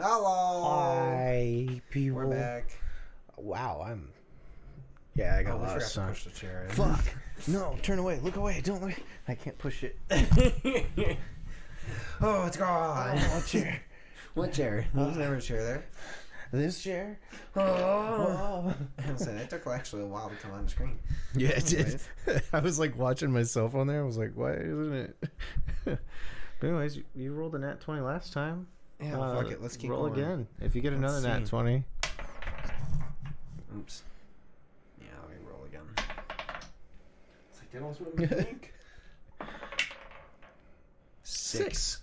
Hello. Hi, people. We're back. Wow, Yeah, I got a lot of sun. Push the chair in. Fuck. No, turn away. Look away. Don't look. I can't push it. Oh, it's gone. Oh, chair. What chair? There's never a chair there. This chair. Oh. I was saying, it took actually a while to come on the screen. Yeah, it did. I was like watching myself on there. I was like, why isn't it? But anyways, you rolled a nat 20 last time. Yeah, fuck it. Let's keep roll going. again. If you get another nat 20. Oops. Yeah, let me roll again. It's like, that was what I think. 6.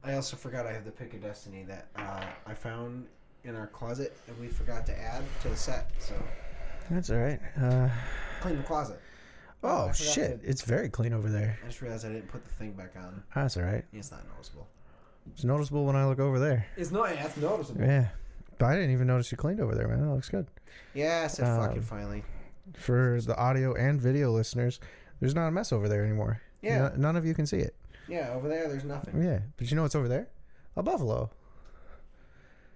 I also forgot I have the Pick of Destiny that I found in our closet and we forgot to add to the set, so. That's alright. Clean the closet. Oh, shit. It's very clean over there. I just realized I didn't put the thing back on. That's alright. It's not noticeable. It's noticeable when I look over there. It's noticeable. Yeah. But I didn't even notice you cleaned over there, man. That looks good. Yeah, I said fucking finally. For the audio and video listeners, there's not a mess over there anymore. Yeah. None of you can see it. Yeah, over there, there's nothing. Yeah. But you know what's over there? A buffalo.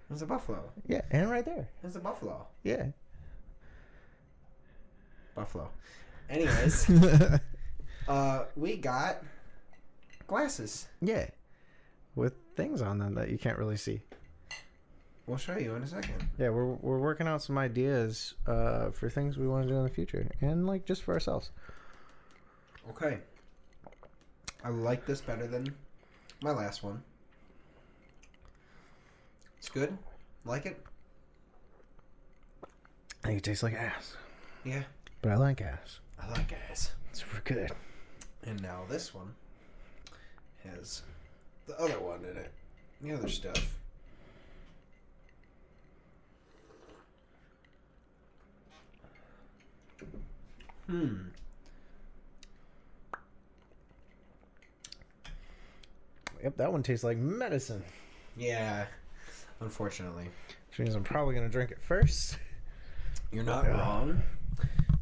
There's a buffalo. Yeah, and right there. There's a buffalo. Yeah. Buffalo. Anyways, we got glasses. Yeah. With things on them that you can't really see. We'll show you in a second. Yeah, we're working out some ideas for things we want to do in the future. And, like, just for ourselves. Okay. I like this better than my last one. It's good. Like it. I think it tastes like ass. Yeah. But I like ass. I like ass. It's good. And now this one has the other one in it. The other stuff. Yep, that one tastes like medicine. Yeah. Unfortunately. Which means I'm probably going to drink it first. You're not wrong.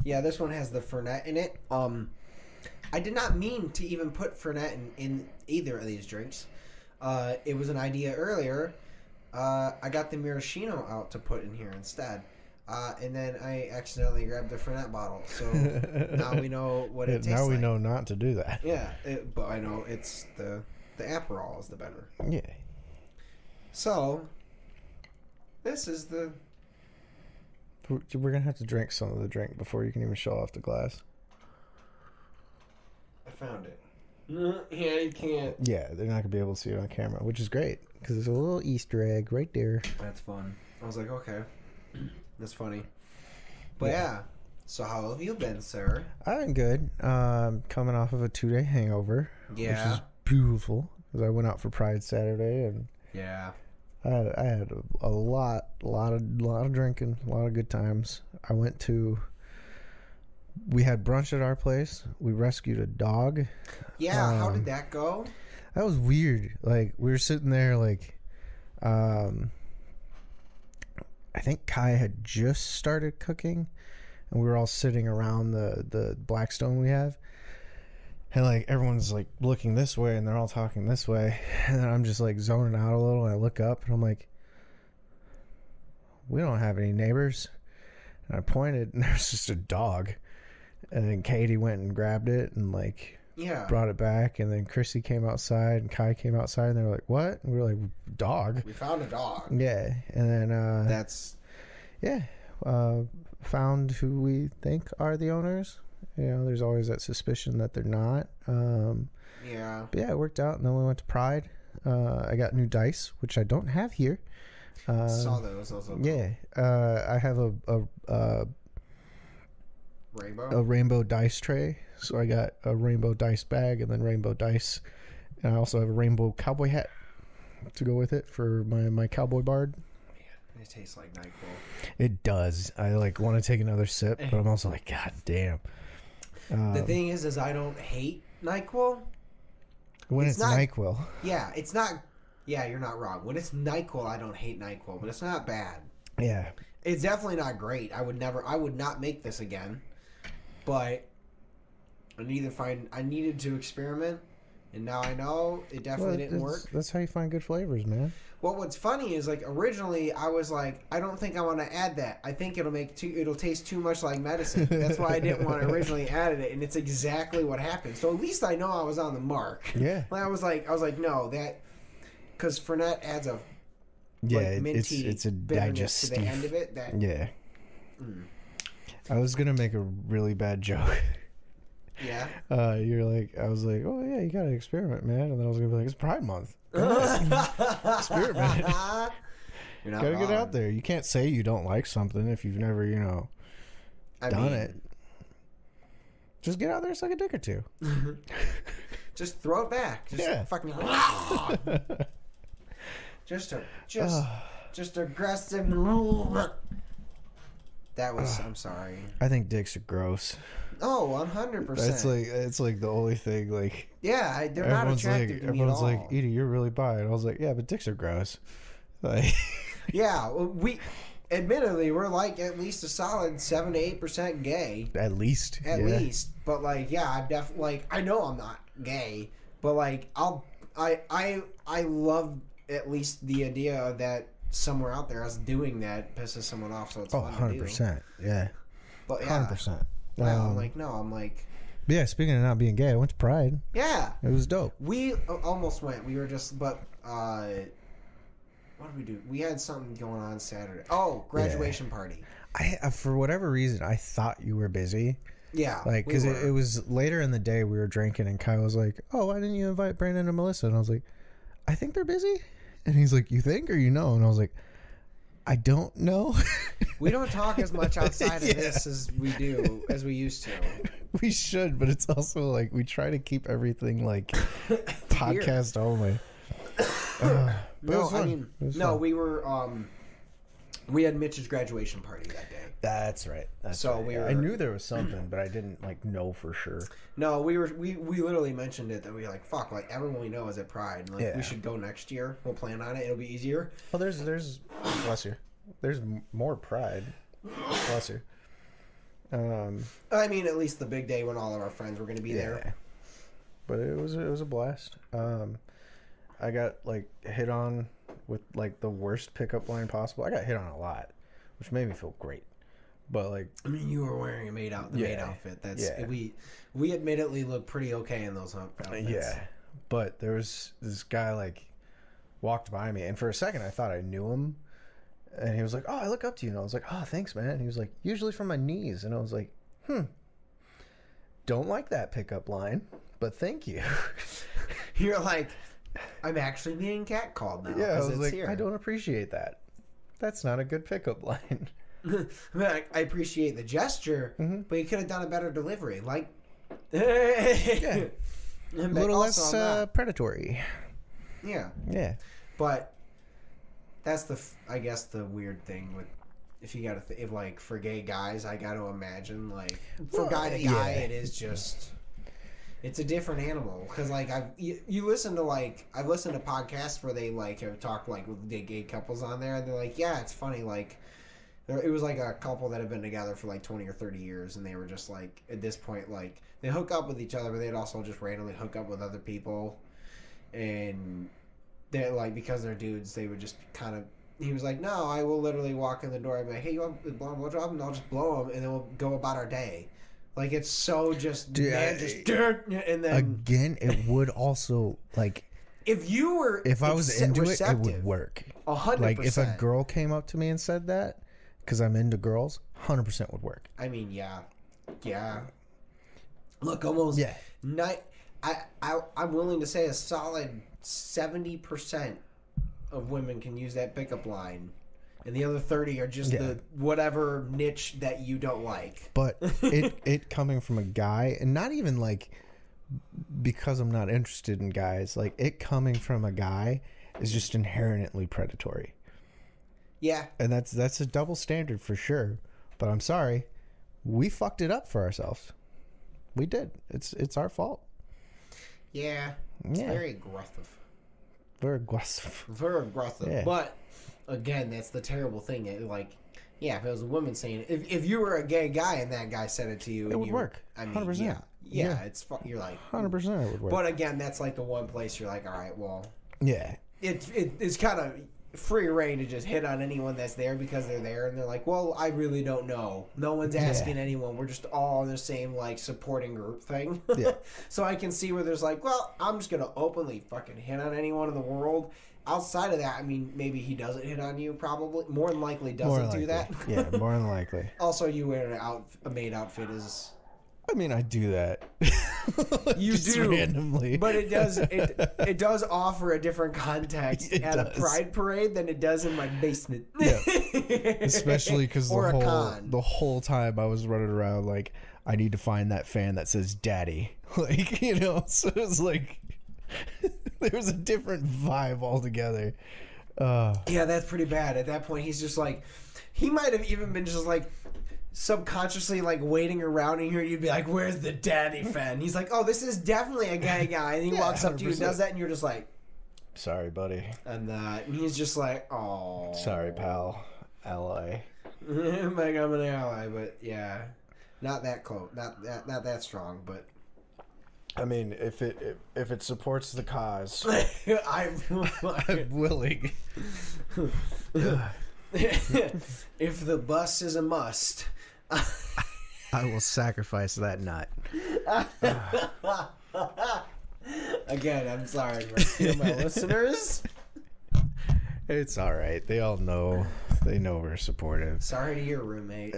Yeah, this one has the Fernet in it. I did not mean to even put Fernet in either of these drinks. It was an idea earlier. I got the maraschino out to put in here instead. And then I accidentally grabbed the Fernet bottle. So now we know what it tastes like. Now we know not to do that. Yeah, but I know it's the Aperol is the better. Yeah. So, this is the... We're going to have to drink some of the drink before you can even show off the glass. I found it. Yeah, you can't. Yeah, they're not going to be able to see it on camera, which is great. Because there's a little Easter egg right there. That's fun. I was like, okay. That's funny. But yeah. So how have you been, sir? I've been good. Coming off of a 2-day hangover. Yeah. Which is beautiful. Because I went out for Pride Saturday and... Yeah. I had a lot of drinking, a lot of good times. We had brunch at our place. We rescued a dog. Yeah, how did that go? That was weird. Like, we were sitting there, like, I think Kai had just started cooking, and we were all sitting around the Blackstone we have. And, like, everyone's, like, looking this way, and they're all talking this way. And then I'm just, like, zoning out a little, and I look up, and I'm like, we don't have any neighbors. And I pointed, and there's just a dog. And then Katie went and grabbed it and, like, brought it back. And then Chrissy came outside, and Kai came outside, and they were like, what? And we were like, dog. We found a dog. Yeah. And then... That's... Yeah. Found who we think are the owners. You know, there's always that suspicion that they're not. Yeah. But yeah, it worked out. And then we went to Pride. I got new dice, which I don't have here. Saw those also. Yeah. I have a rainbow dice tray. So I got a rainbow dice bag and then rainbow dice. And I also have a rainbow cowboy hat to go with it for my cowboy bard. Man, it tastes like NyQuil. It does. I like want to take another sip, but I'm also like, God damn. The thing is I don't hate NyQuil. When it's NyQuil. Yeah, it's not... Yeah, you're not wrong. When it's NyQuil, I don't hate NyQuil, but it's not bad. Yeah. It's definitely not great. I would not make this again. But I needed to experiment And now I know it definitely didn't work. That's how you find good flavors, man. Well, what's funny is, like, originally I was like, I don't think I want to add that. I think it'll taste too much like medicine. That's why I didn't want to originally add it, and it's exactly what happened. So at least I know I was on the mark. Yeah. Like, I was like, no, that, because Fernet adds a minty it's a bitterness digestive to the end of it. That yeah. I was gonna make a really bad joke. Yeah. You're like, I was like, oh yeah, you gotta experiment, man. And then I was gonna be like, it's Pride Month. Experiment. You're not Gotta wrong. get out there. You can't say you don't like something if you've never, done it. Just get out there and suck a dick or two. Just throw it back. Just fucking. just aggressive. That was. I'm sorry. I think dicks are gross. Oh, 100%. It's like the only thing. Like, yeah, they're not attractive to me at all. Everyone's like, Edie, you're really bi. And I was like, yeah, but dicks are gross. Like, yeah, well, admittedly, we're like at least a solid 7 to 8% gay. At least. At least, but like, yeah, I'm definitely like, I know I'm not gay, but like, I love at least the idea of that somewhere out there us doing that pisses someone off, so it's fun 100%. Yeah. But yeah, 100%. I'm like. Yeah, speaking of not being gay, I went to Pride. Yeah. It was dope. We almost went. We were just, but what did we do? We had something going on Saturday. Oh, graduation party. I for whatever reason, I thought you were busy. Yeah. Like, because it was later in the day we were drinking, and Kyle was like, oh, why didn't you invite Brandon and Melissa? And I was like, I think they're busy. And he's like, you think or you know? And I was like, I don't know. We don't talk as much outside of this as we used to. We should, but it's also like we try to keep everything like podcast only. No, I mean, no, we were we had Mitch's graduation party that day. That's right. I knew there was something, but I didn't like know for sure. No, we literally mentioned it that we were like, fuck, like everyone we know is at Pride. Like we should go next year. We'll plan on it. It'll be easier. Well, there's bless you. There's more Pride. Bless you. I mean, at least the big day when all of our friends were going to be there. But it was a blast. I got like hit on with like the worst pickup line possible. I got hit on a lot, which made me feel great. But like, I mean, you were wearing a maid outfit. That's we admittedly look pretty okay in those outfits. Yeah, but there was this guy like walked by me, and for a second I thought I knew him, and he was like, "Oh, I look up to you," and I was like, "Oh, thanks, man." And he was like, "Usually from my knees," and I was like, don't like that pickup line, but thank you. You're like, I'm actually being catcalled now. Yeah, I was like, here. I don't appreciate that. That's not a good pickup line. I mean, I appreciate the gesture, but you could have done a better delivery. Like, yeah, a little less predatory. Yeah, yeah. But that's I guess the weird thing with if you got to if like for gay guys, I got to imagine like for guy to guy, it is just. It's a different animal because like I've listened to podcasts where they like have talked like with the gay couples on there and they're like, yeah, it's funny, like it was like a couple that had been together for like 20 or 30 years and they were just like at this point like they hook up with each other but they'd also just randomly hook up with other people and they're like because they're dudes they would just kind of he was like, no, I will literally walk in the door and be like, hey, you want to blow him a blowjob? And I'll just blow him and then we'll go about our day. Like, it's so just... Dude, and then... Again, it would also, like... If I was into it would work. 100%. Like, if a girl came up to me and said that, because I'm into girls, 100% would work. I mean, yeah. Yeah. Look, almost... Yeah. I'm willing to say a solid 70% of women can use that pickup line. And the other 30 are just the whatever niche that you don't like. But it coming from a guy, and not even like because I'm not interested in guys, like it coming from a guy is just inherently predatory. Yeah. And that's a double standard for sure. But I'm sorry, we fucked it up for ourselves. We did. It's our fault. Yeah. It's very aggressive. Very aggressive. Very aggressive. Yeah. But again, that's the terrible thing. Like, Yeah, if it was a woman saying it. If you were a gay guy and that guy said it to you, It would work. I mean, 100%. yeah, it's you're like 100% it would work. But again, that's like the one place you're like, all right, well, yeah, it's kind of free reign to just hit on anyone that's there because they're there, and they're like, well, I really don't know. No one's asking anyone. We're just all in the same like supporting group thing. Yeah. So I can see where there's like, well, I'm just gonna openly fucking hit on anyone in the world. Outside of that, I mean, maybe he doesn't hit on you. Probably more than likely doesn't do that. Yeah, more than likely. Also, you wear a maid outfit is. I mean, I do that. You just do randomly, but it does offer a different context at a pride parade than it does in my basement. Yeah, especially because the whole time I was running around like I need to find that fan that says "Daddy," like So it was like there was a different vibe altogether. Yeah, that's pretty bad. At that point, he's just like he might have even been just like. Subconsciously like waiting around and you'd be like, where's the daddy fan? He's like, oh, this is definitely a gay guy, and he walks up to you and does that, and you're just like, sorry buddy, and he's just like, oh, sorry pal, ally. Like, I'm an ally, but yeah, not that close, not that strong, but I mean, if it supports the cause, I'm willing. If the bus is a must, I will sacrifice that nut. Again, I'm sorry for my listeners. It's all right. They all know. They know we're supportive. Sorry to your roommate.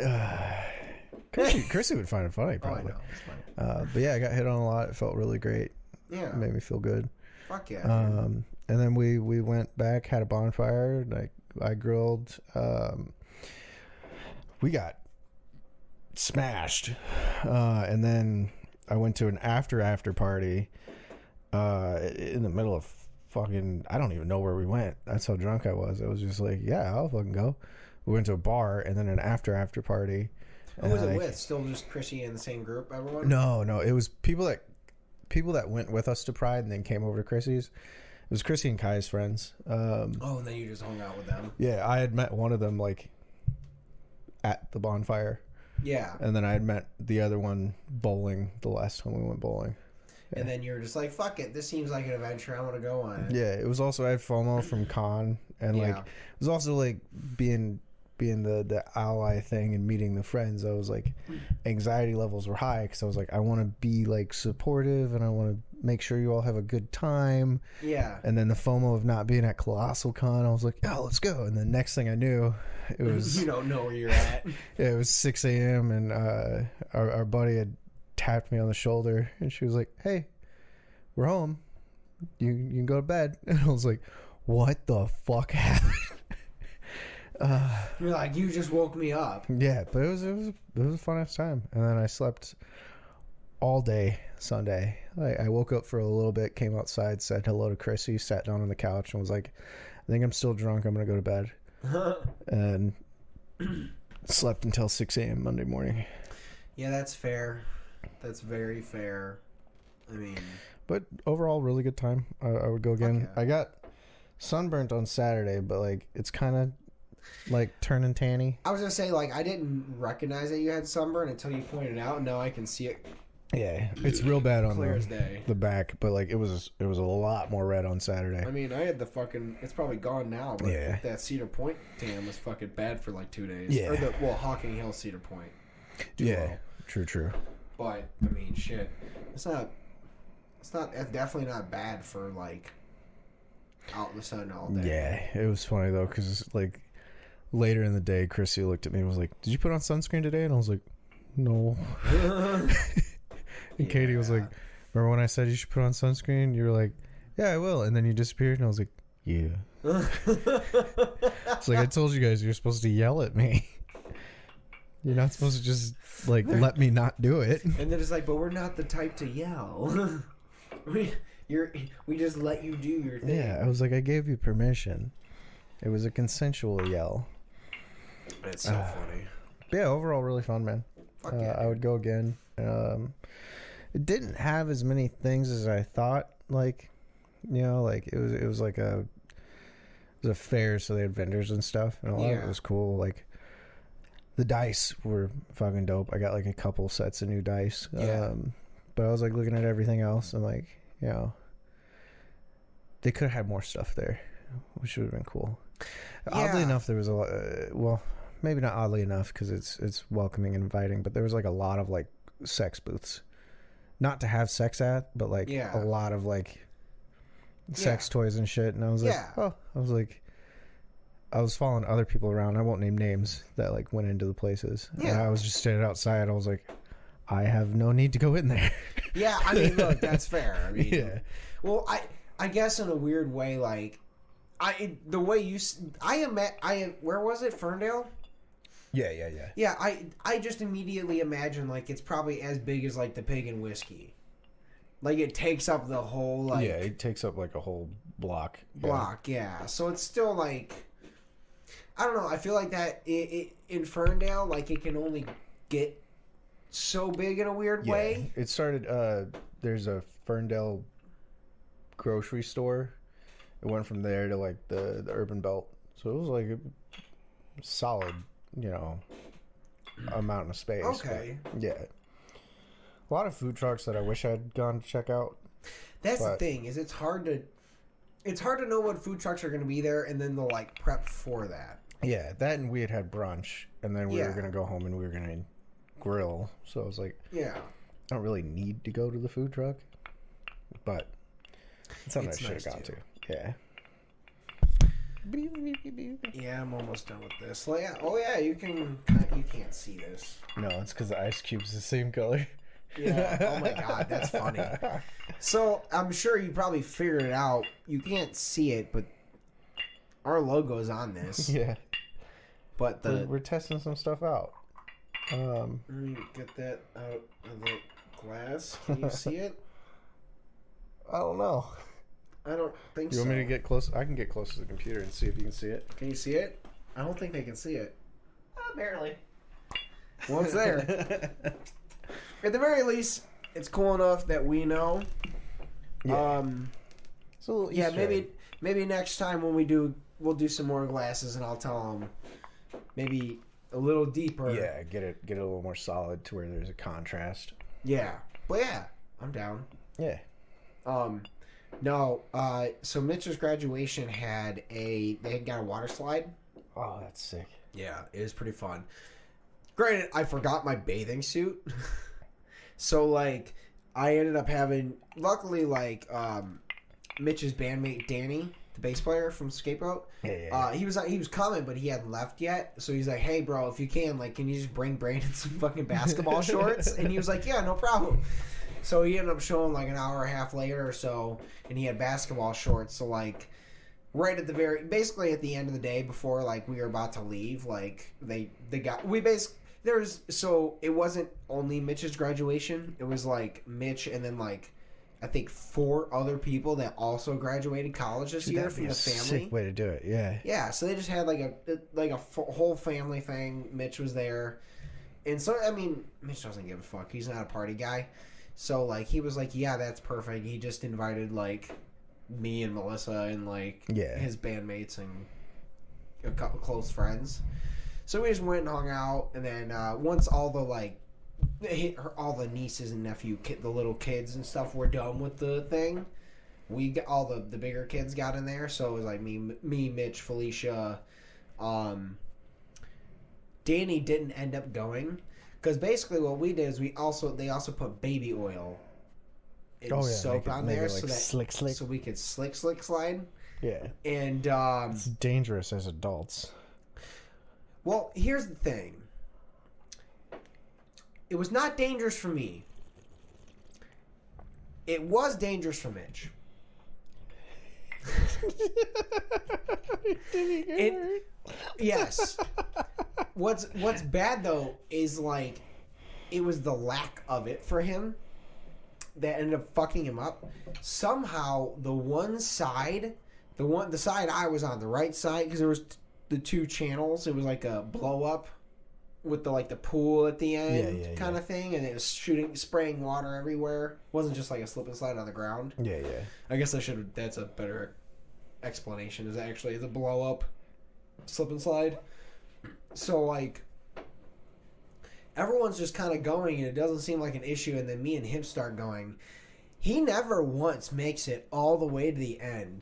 Chrissy would find it funny, probably. Oh, I know. It's funny. But yeah, I got hit on a lot. It felt really great. Yeah. It made me feel good. Fuck yeah. And then we went back, had a bonfire. Like I grilled. We got smashed, and then I went to an after party in the middle of fucking. I don't even know where we went. That's how drunk I was. I was just like, yeah, I'll fucking go. We went to a bar and then an after party. Who was it with? Still just Chrissy in the same group? Everyone? No. It was people that went with us to Pride and then came over to Chrissy's. It was Chrissy and Kai's friends. And then you just hung out with them. Yeah, I had met one of them like at the bonfire. Yeah. And then I had met the other one bowling the last time we went bowling. Yeah. And then you were just like, fuck it, this seems like an adventure, I want to go on it. Yeah, it was also, I had FOMO from Con, and like, it was also like being the ally thing and meeting the friends. I was like, anxiety levels were high because I was like, I want to be like supportive and I want to make sure you all have a good time. Yeah. And then the FOMO of not being at Colossal Con, I was like, oh, let's go. And the next thing I knew, it was you don't know where you're at. Yeah, it was 6 a.m. and our buddy had tapped me on the shoulder and she was like, hey, we're home. You can go to bed. And I was like, what the fuck happened? You're like, you just woke me up. Yeah, but it was a fun ass time. And then I slept all day Sunday. I woke up for a little bit, came outside, said hello to Chrissy, sat down on the couch and was like, I think I'm still drunk, I'm gonna go to bed. And slept until 6 a.m. Monday morning. Yeah, that's fair. That's very fair. I mean, but overall, really good time. I would go again. Yeah. I got sunburnt on Saturday, but like it's kind of like turning tanny. I was gonna say, like, I didn't recognize that you had sunburn until you pointed it out, and now I can see it. Yeah, it's real bad on clear as day. The back, but like it was a lot more red on Saturday. I mean, I had the fucking. It's probably gone now, but yeah. That Cedar Point tan was fucking bad for like 2 days. Yeah. Or Hocking Hill Cedar Point. Yeah, true. But I mean, shit, it's definitely not bad for like out in the sun all day. Yeah, it was funny though because like later in the day, Chrissy looked at me and was like, "Did you put on sunscreen today?" And I was like, "No." And Katie was like, remember when I said you should put on sunscreen? You were like, yeah, I will. And then you disappeared. And I was like, yeah. It's like, I told you guys you're supposed to yell at me. You're not supposed to just, like, let me not do it. And then it's like, but we're not the type to yell. we just let you do your thing. Yeah, I was like, I gave you permission. It was a consensual yell. It's so funny. Yeah, overall, really fun, man. Fuck yeah. I would go again. It didn't have as many things as I thought. Like, you know, like it was a fair, so they had vendors and stuff, and a lot of it was cool. Like, The dice were fucking dope. I got like a couple sets of new dice. Yeah. But I was like looking at everything else and like, you know, they could have had more stuff there, which would have been cool. Yeah. Oddly enough, there was a lot. Well, maybe not oddly enough because it's welcoming and inviting, but there was like a lot of like sex booths, not to have sex at, but like a lot of like sex toys and shit. And I was like, I was following other people around. I won't name names that like went into the places. Yeah. And I was just standing outside. I was like, I have no need to go in there. Yeah, I mean, look, that's fair. I mean, well, I guess in a weird way, like, the way you, where was it? Ferndale? Yeah. Yeah, I just immediately imagine, like, it's probably as big as, like, the Pig and Whiskey. Like, it takes up the whole, like... Yeah, it takes up, like, a whole block. Yeah. So it's still, like... I don't know. I feel like that in Ferndale, like, it can only get so big in a weird way. It started, there's a Ferndale grocery store. It went from there to, like, the urban belt. So it was, like, a solid, you know, amount of space. Okay. But, yeah. A lot of food trucks that I wish I'd gone to check out. That's the thing, is it's hard to know what food trucks are going to be there, and then they'll, like, prep for that. Yeah, that, and we had brunch, and then we were going to go home and we were going to grill. So I was like, I don't really need to go to the food truck, but it's something I should have gone to. Yeah. Yeah, I'm almost done with this. Like, you can't see this. No, it's because the ice cube's the same color. Yeah. Oh my god, that's funny. So I'm sure you probably figured it out. You can't see it, but our logo's on this. Yeah. But we're testing some stuff out. Let me get that out of the glass. Can you see it? I don't know. I don't think so. You want me to get close? I can get close to the computer and see if you can see it. Can you see it? I don't think they can see it. Barely. Well, it's there. At the very least, it's cool enough that we know. Yeah. It's a little Easter egg. maybe next time when we'll do some more glasses, and I'll tell them maybe a little deeper. Yeah, get it a little more solid to where there's a contrast. Yeah. Well, yeah, I'm down. Yeah. No. So Mitch's graduation they had got a water slide. Oh, that's sick. Yeah, it was pretty fun. Granted, I forgot my bathing suit. So, like, I ended up having... Luckily, like, Mitch's bandmate, Danny, the bass player from Scapegoat, he was coming, but he hadn't left yet. So he's like, hey, bro, if you can you just bring Brandon some fucking basketball shorts? And he was like, yeah, no problem. So he ended up showing, like, an hour and a half later or so, and he had basketball shorts. So, like, right at the basically at the end of the day before, like, we were about to leave, like, so it wasn't only Mitch's graduation. It was, like, Mitch and then, like, I think 4 other people that also graduated college this year from the family. Sick way to do it, yeah. Yeah, so they just had, like, a whole family thing. Mitch was there. And so, I mean, Mitch doesn't give a fuck. He's not a party guy. So, like, he was like, yeah, that's perfect. He just invited, like, me and Melissa and, like, his bandmates and a couple close friends. So we just went and hung out, and then once all the all the nieces and nephew, the little kids and stuff were done with the thing, we got all the bigger kids got in there. So it was like me, Mitch, Felicia, Danny didn't end up going because basically what we did is they also put baby oil and soap on there so that slick, so we could slick slide. Yeah, and it's dangerous as adults. Well, here's the thing. It was not dangerous for me. It was dangerous for Mitch. Yes. What's bad though is like it was the lack of it for him that ended up fucking him up. Somehow the side I was on, the right side, because there was the 2 channels. It was like a blow up with the pool at the end kind of thing, and it was spraying water everywhere. It wasn't just like a slip and slide on the ground. Yeah. I guess that's a better explanation. Is actually the blow up slip and slide. So like everyone's just kind of going, and it doesn't seem like an issue. And then me and him start going. He never once makes it all the way to the end.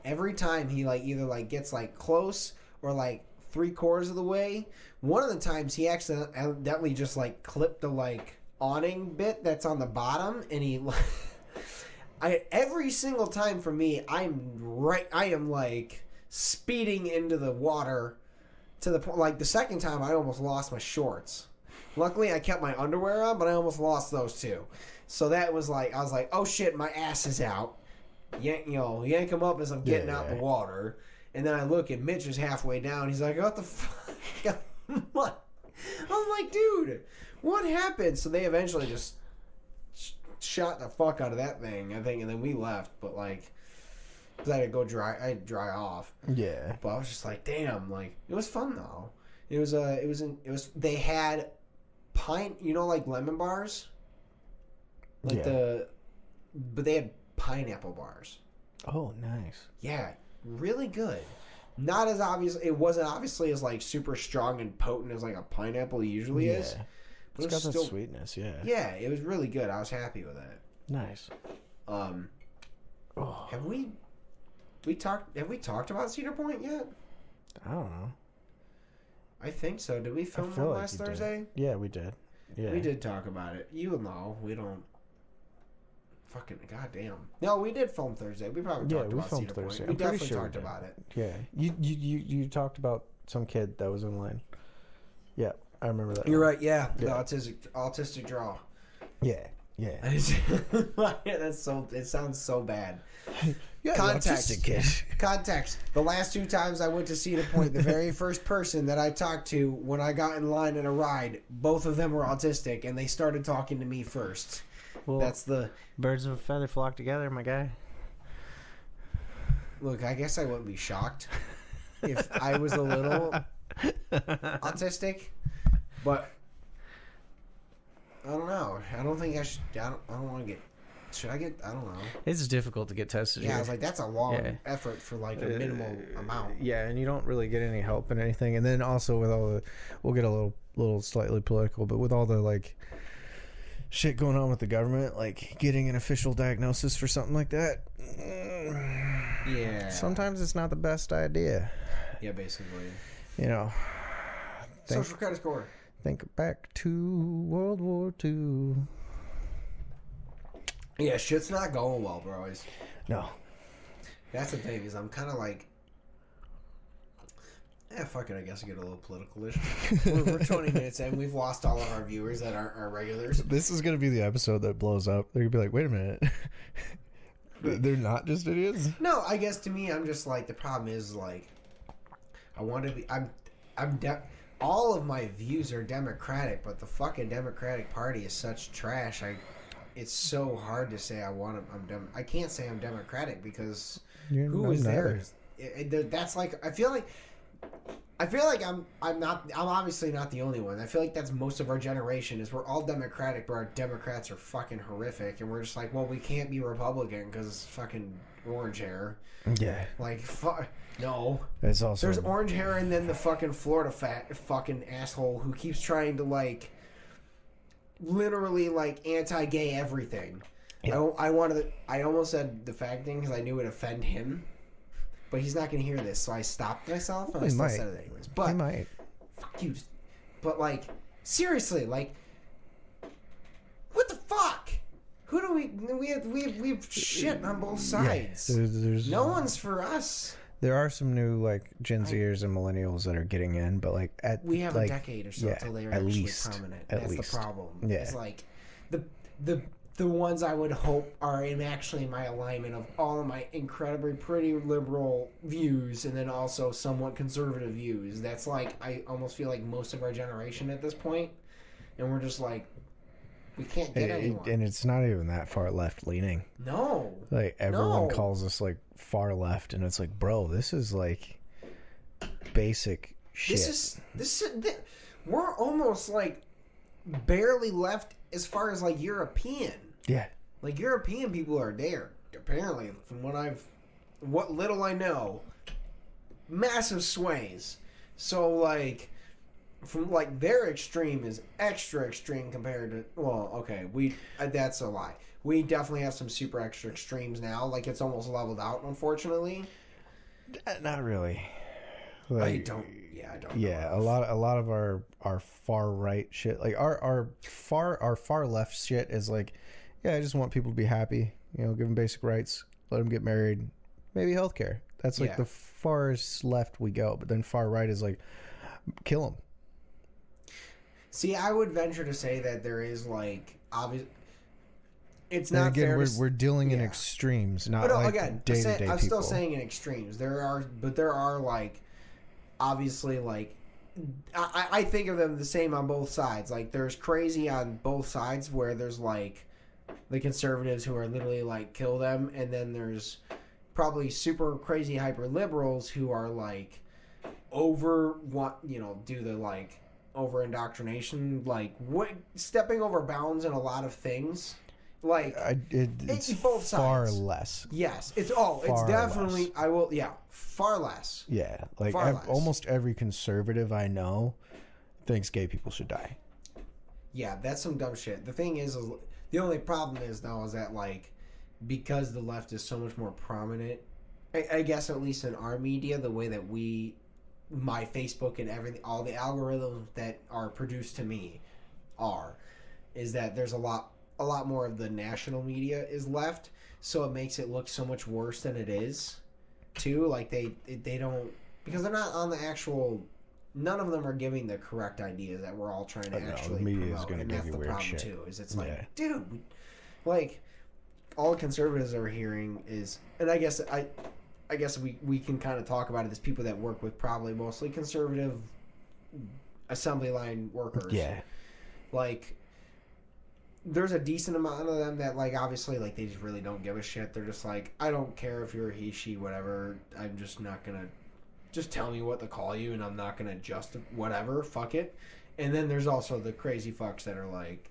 Every time he like either like gets like close or like 3/4 of the way. One of the times he accidentally just like clipped the like awning bit that's on the bottom, and he every single time for me, I am like speeding into the water to the point, like the second time I almost lost my shorts. Luckily I kept my underwear on, but I almost lost those too. So that was like, I was like, oh shit, my ass is out. Yank him up as I'm getting out the water. And then I look and Mitch is halfway down. He's like, what the fuck? What? I'm like, dude, what happened? So they eventually just shot the fuck out of that thing, I think, and then we left. But like, because I had to go dry, I had to dry off. Yeah. But I was just like, damn, like it was fun though. They had like lemon bars, like but they had pineapple bars. Oh, nice. Yeah, really good. Not as obvious. It wasn't obviously as like super strong and potent as like a pineapple usually is. But it's got that sweetness. Yeah. Yeah, it was really good. I was happy with it. Nice. Have we talked about Cedar Point yet? I don't know. I think so. Did we film one last Thursday? Yeah, we did. Yeah, we did talk about it. You know, we don't. Fucking goddamn. No, we did film Thursday. We probably talked about Cedar Point. We definitely talked about it. Yeah, you talked about some kid that was in line. Yeah, I remember that. You're right. Yeah, the autistic draw. Yeah. That's so. It sounds so bad. Yeah, context. Kid. Context. The last 2 times I went to Cedar Point, the very first person that I talked to when I got in line in a ride, both of them were autistic, and they started talking to me first. Well, that's the birds of a feather flock together, my guy. Look, I guess I wouldn't be shocked if I was a little autistic, but I don't know. I don't think I should. I don't want to get. Should I get? I don't know. It's difficult to get tested. Yeah, I was like, that's a long effort for like a minimal amount. Yeah, and you don't really get any help and anything. And then also with all the, we'll get a little slightly political, but with all the like shit going on with the government, like getting an official diagnosis for something like that. Yeah. Sometimes it's not the best idea. Yeah, basically. You know. Social credit score. Think back to World War II. Yeah, shit's not going well, bros. No. That's the thing, is I'm kind of like, fuck it, I guess I get a little political-ish. We're 20 minutes in, we've lost all of our viewers that aren't our regulars. This is going to be the episode that blows up. They're going to be like, wait a minute. They're not just idiots? No, I guess to me, I'm just like, the problem is, like, I want to be, all of my views are Democratic, but the fucking Democratic Party is such trash. It's so hard to say I can't say I'm Democratic because who is there? That's like, I feel like I'm obviously not the only one. I feel like that's most of our generation, is we're all Democratic, but our Democrats are fucking horrific, and we're just like, well, we can't be Republican because it's fucking orange hair. Yeah. Like, fuck. No. It's also, there's orange hair, and then the fucking Florida fucking asshole who keeps trying to like literally like anti-gay everything. Yeah. I almost said the fag thing because I knew it would offend him, but he's not going to hear this, so I stopped myself and I still said it anyways. But he might. Fuck you. But like, seriously, like, what the fuck? Who do we've shit on both sides. Yeah, there's no one's for us. There are some new like Gen Zers and millennials that are getting in, but like we have a decade or so until they're actually prominent. That's the problem. Yeah. It's like the ones I would hope are actually my alignment of all of my incredibly pretty liberal views and then also somewhat conservative views. That's like, I almost feel like most of our generation at this point, and we're just like, we can't get anyone. And it's not even that far left leaning. No. Like everyone calls us like far left, and it's like, bro, this is like basic shit. We're almost like barely left as far as like European. Yeah. Like European people are there. Apparently, from what little I know, massive sways. So like, from like their extreme is extra extreme compared to, well, okay, that's a lie. We definitely have some super extra extremes now. Like it's almost leveled out, unfortunately. Not really. I Like, don't. Yeah, a lot of our far right shit, like our far left shit is like, yeah, I just want people to be happy. You know, give them basic rights, let them get married, maybe healthcare. That's like the farthest left we go. But then far right is like, kill them. See, I would venture to say that there is like obvious. It's not again, fair. We're dealing in extremes, not like day-to-day people. I'm still saying in extremes. There are like obviously like I think of them the same on both sides. Like there's crazy on both sides where there's like the conservatives who are literally like kill them, and then there's probably super crazy hyper liberals who are like do the like over indoctrination, like stepping over bounds in a lot of things. Like it's both far sides. less. Yes, it's definitely less. Far less. Yeah, like almost every conservative I know thinks gay people should die. Yeah, that's some dumb shit. The thing is the only problem is though is that like because the left is so much more prominent, I guess at least in our media, the way that my Facebook and everything, all the algorithms that are produced to me is that there's a lot more of the national media is left, so it makes it look so much worse than it is too. Like they don't, because they're not on the actual, none of them are giving the correct ideas that we're all trying to actually promote, and that's the problem too, is it's like, dude, like all conservatives are hearing is, and I guess we can kind of talk about it as people that work with probably mostly conservative assembly line workers. Yeah. Like, there's a decent amount of them that, like, obviously, like, they just really don't give a shit. They're just like, I don't care if you're a he, she, whatever. I'm just not gonna, just tell me what to call you, and I'm not gonna whatever, fuck it. And then there's also the crazy fucks that are like,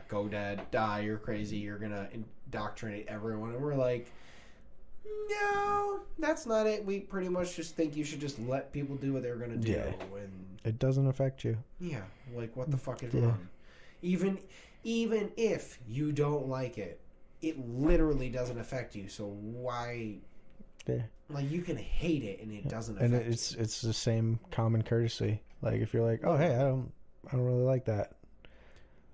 go dad, die, you're crazy, you're gonna indoctrinate everyone. And we're like, no, that's not it. We pretty much just think you should just let people do what they're gonna do. Yeah. And it doesn't affect you. Yeah, like what the fuck is wrong? Even if you don't like it, it literally doesn't affect you. So why? Yeah. Like you can hate it and it doesn't affect you. It's the same common courtesy. Like if you're like, oh hey, I don't really like that.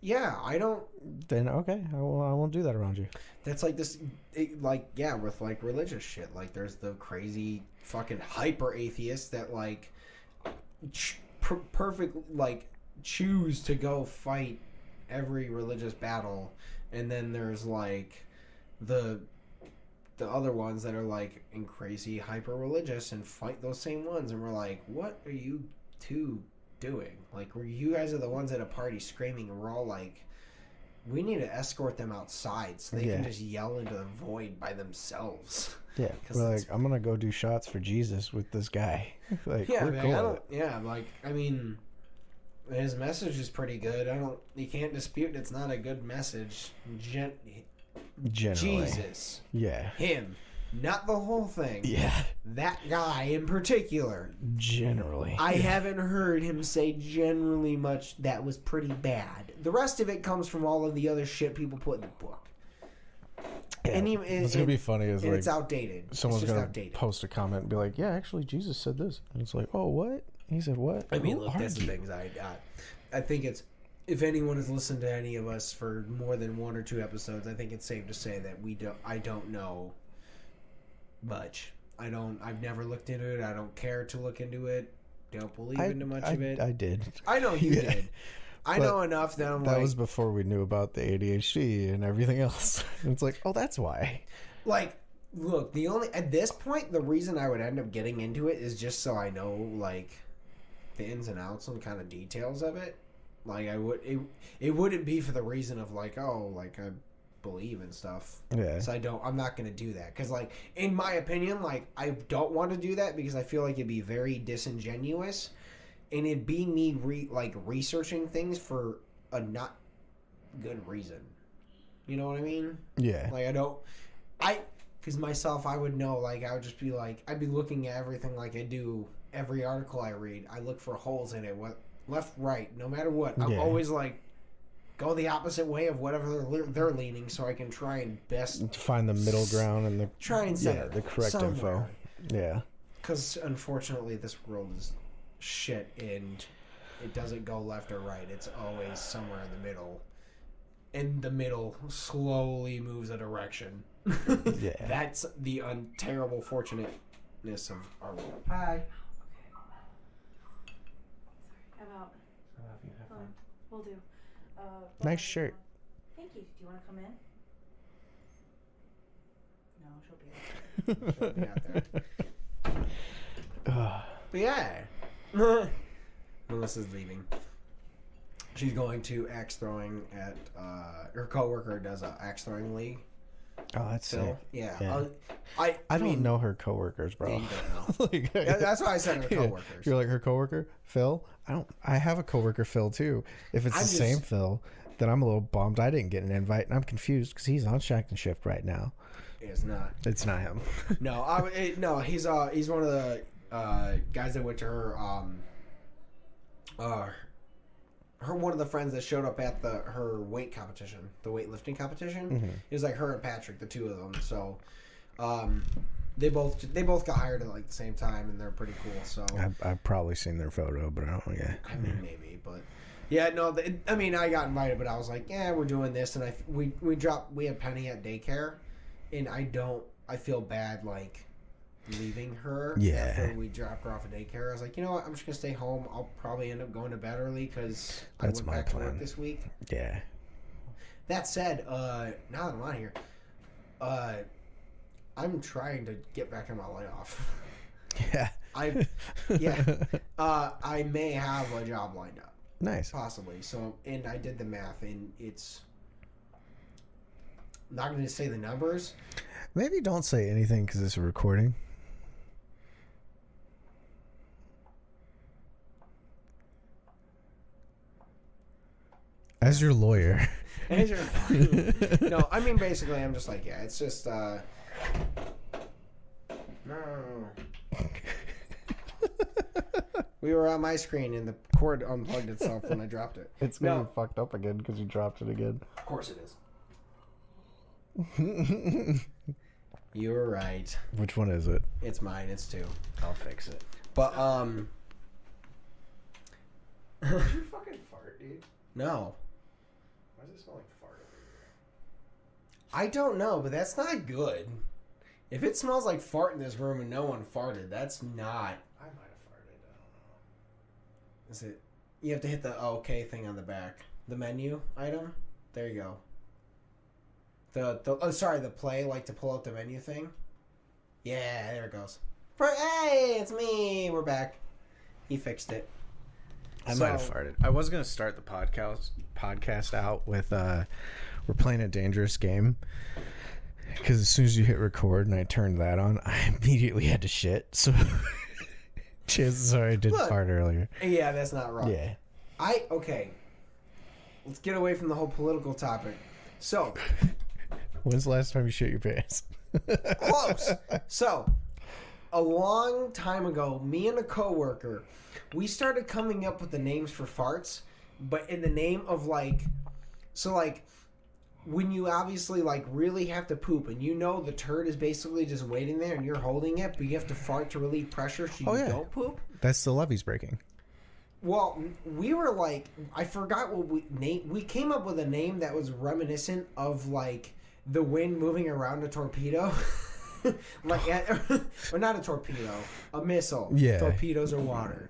Yeah, I don't. Then okay, I won't do that around you. That's like this, with like religious shit. Like there's the crazy fucking hyper atheists that like perfect like choose to go fight every religious battle, and then there's like the other ones that are like in crazy hyper religious and fight those same ones, and we're like, what are you two doing? Like, you guys are the ones at a party screaming, and we're all like, we need to escort them outside so they can just yell into the void by themselves. Yeah, we're like, I'm gonna go do shots for Jesus with this guy. Like, yeah, man, I mean, his message is pretty good. You can't dispute it's not a good message. Generally. Jesus. Yeah. Him. Not the whole thing. Yeah. That guy in particular. Generally. I haven't heard him say generally much that was pretty bad. The rest of it comes from all of the other shit people put in the book. Yeah. And it's going to be funny. Is like, it's outdated. Someone's going to post a comment and be like, yeah, actually, Jesus said this. And it's like, oh, what? He said what? I mean, look, that's the things I got. I think it's, if anyone has listened to any of us for more than one or two episodes, I think it's safe to say that I don't know much. I've never looked into it. I don't care to look into it. Don't believe into much of it. I did. I know you did. I know enough that that was before we knew about the ADHD and everything else. It's like, oh, that's why. Like, look, at this point, the reason I would end up getting into it is just so I know, like, the ins and outs and kind of details of it. Like, it wouldn't be for the reason of, like, oh, like, I believe in stuff. Yeah. So I'm not going to do that. Because, like, in my opinion, like, I don't want to do that because I feel like it'd be very disingenuous. And it'd be me, researching things for a not good reason. You know what I mean? Yeah. Like, because myself, I would know, like, I would just be like, I'd be looking at everything like I do every article I read. I look for holes in it. left, right, no matter what. I'm always like, go the opposite way of whatever they're leaning, so I can try and best find the middle ground and the the correct info. Yeah, because unfortunately, this world is shit, and it doesn't go left or right. It's always somewhere in the middle. And the middle slowly moves a direction. Yeah, that's the terrible fortunateness of our world. Hi. How about? You have fun. We'll do. Nice shirt. Thank you. Do you want to come in? No, she'll be out there. But yeah. Melissa's leaving. She's going to axe throwing at her coworker does an axe throwing league. Oh, that's sick. Yeah. I don't know her coworkers, bro. Yeah, you don't know. That's why I said her coworkers. Yeah. You're like her coworker, Phil. I have a coworker, Phil, too. If it's same Phil, then I'm a little bummed I didn't get an invite, and I'm confused because he's on shacking shift right now. It's not. It's not him. No, he's one of the guys that went to her one of the friends that showed up at her weight competition, the weightlifting competition. Mm-hmm. It was like her and Patrick, the two of them. So, they both got hired at like the same time, and they're pretty cool. So I've probably seen their photo, but I don't know. Yeah, I mean maybe, but yeah, no. I got invited, but I was like, yeah, we're doing this, and we had Penny at daycare, and I feel bad like leaving her after we dropped her off at daycare. I was like, you know what, I'm just gonna stay home. I'll probably end up going to bed early because I went back to work this week. Yeah. That said, now that I'm out here, I'm trying to get back on my layoff. Yeah. I may have a job lined up. Nice. Possibly. So, and I did the math, and it's I'm not going to say the numbers. Maybe don't say anything because it's a recording. As your lawyer. No, I mean, basically, I'm just like, yeah, it's just, no. We were on my screen and the cord unplugged itself when I dropped it. It's gonna be fucked up again because you dropped it again. Of course it is. You were right. Which one is it? It's mine. It's 2. I'll fix it. But, Did you fucking fart, dude? No. Why does it smell like fart over here? I don't know, but that's not good. If it smells like fart in this room and no one farted, that's not. I might have farted. I don't know. Is it? You have to hit the OK thing on the back. The menu item. There you go. The play, like to pull out the menu thing. Yeah, there it goes. Hey, it's me. We're back. He fixed it. I might have farted. I was going to start the podcast out with we're playing a dangerous game. Because as soon as you hit record and I turned that on, I immediately had to shit. So chances are I did fart earlier. Yeah, that's not wrong. Yeah. Okay. Let's get away from the whole political topic. So. When's the last time you shit your pants? Close. So, a long time ago, me and a coworker, we started coming up with the names for farts, but in the name of when you obviously really have to poop and you know the turd is basically just waiting there and you're holding it, but you have to fart to relieve pressure so you don't poop. That's the levees breaking. Well, we were I forgot what we came up with a name that was reminiscent of the wind moving around a torpedo. Or not a torpedo, a missile. Yeah. Torpedoes are water.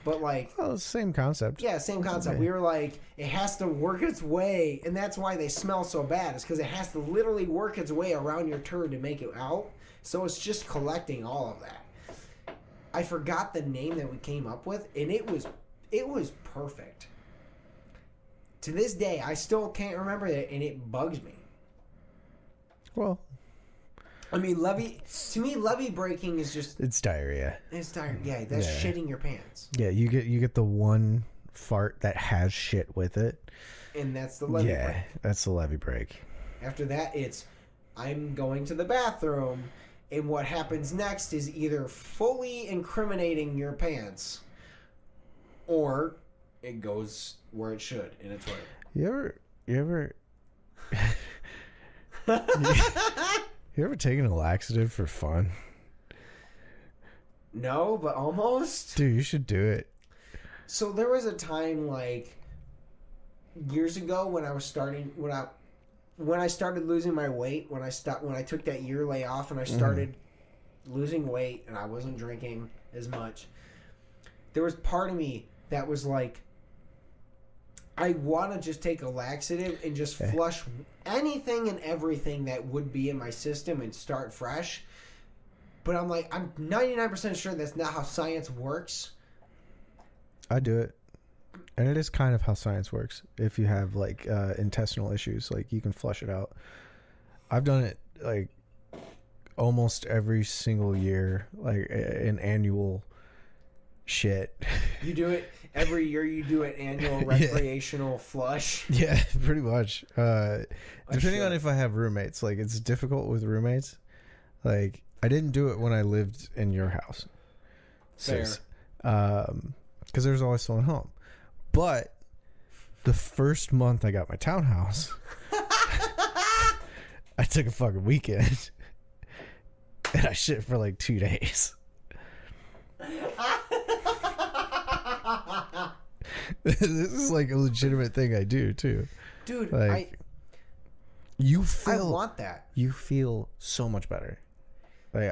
But same concept. Yeah, same concept. Yeah. We were it has to work its way, and that's why they smell so bad. It's because it has to literally work its way around your turd to make it out. So it's just collecting all of that. I forgot the name that we came up with, and it was perfect. To this day, I still can't remember it, and it bugs me. Well, I mean, levee breaking is just... It's diarrhea. It's diarrhea. Yeah, that's shitting your pants. Yeah, you get the one fart that has shit with it. And that's the levee break. Yeah, that's the levee break. After that, it's, I'm going to the bathroom, and what happens next is either fully incriminating your pants, or it goes where it should in a toilet. You ever you ever taken a laxative for fun? No, but almost. Dude, you should do it. So there was a time like years ago when I started losing my weight, when I took that year layoff and I started losing weight and I wasn't drinking as much. There was part of me that was like, I want to just take a laxative and just flush anything and everything that would be in my system and start fresh. But I'm like, I'm 99% sure that's not how science works. I do it. And it is kind of how science works. If you have like intestinal issues, like you can flush it out. I've done it like almost every single year, like an annual shit. You do it every year. You do an annual recreational flush. Yeah, pretty much. Depending on if I have roommates, like it's difficult with roommates. Like I didn't do it when I lived in your house. Fair. Because there's always someone home. But the first month I got my townhouse, I took a fucking weekend and I shit for like 2 days. This is like a legitimate thing I do too. Dude, like, I want that. You feel so much better. Like